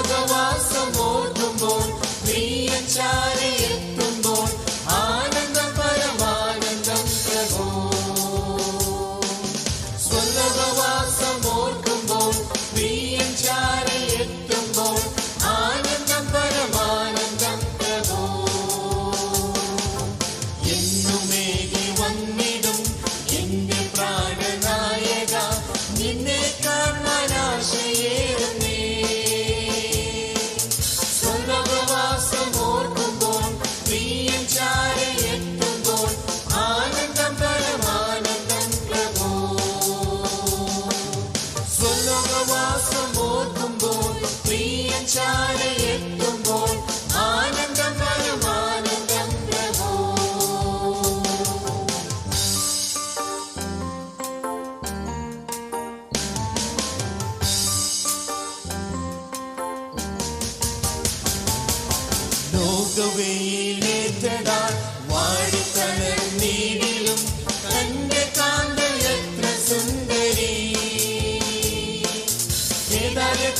സ്വർഗവാസം ഓർക്കുമ്പോൾ പ്രിയൻ ചാരി എത്തുമ്പോൾ ആനന്ദം പരമാനന്ദം പ്രഭോ. സ്വർഗവാസം ഓർക്കുമ്പോൾ പ്രിയൻ ചാരി എത്തുമ്പോൾ ആനന്ദം പരമാനന്ദം പ്രഭോ. എന്നുമേകി വന്നിടും എന്റെ പ്രാണനായക, നിന്നെ കാണാൻ ആശയേറുന്നേ. സ്വർഗവാസം ഓർക്കുമ്പോൾ പ്രിയൻ ചാരി എത്തുമ്പോൾ ആനന്ദം പരമാനന്ദം പ്രഭോ. സ്വർഗവാസം ഓർക്കുമ്പോൾ പ്രിയൻ ചാരി എത്തുമ്പോൾ ആനന്ദം പരമാനന്ദം പ്രഭോ. ലോകവെയിലേറ്റതാൽ വാടിത്തളർന്നീടിലും തന്റെ കാന്തൽ എത്ര സുന്ദരി.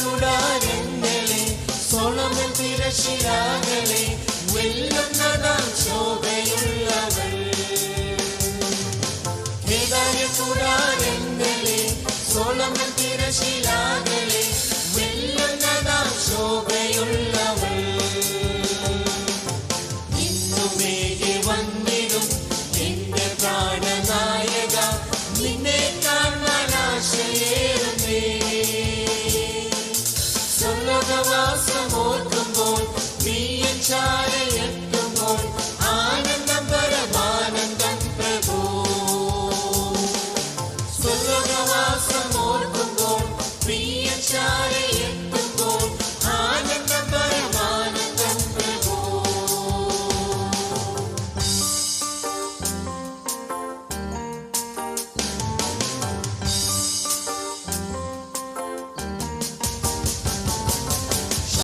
കൂടാരങ്ങളെ സോളമൻ തിരശിലാകളെ വെല്ലുന്നതാം ശോഭയുള്ളവൾ. കൂടാരങ്ങളെ സോളമൻ തിരശിലാകളെ വെല്ലുന്നതാം ശോഭയുള്ളവൾ. ഇന്നുമേകി വന്നിടും എന്റെ പ്രാണനായക, നിന്നെ കാണാൻ ആശയേറുന്നേ. സ്വർഗവാസം ഓർക്കുമ്പോൾ പ്രിയൻ ചാരി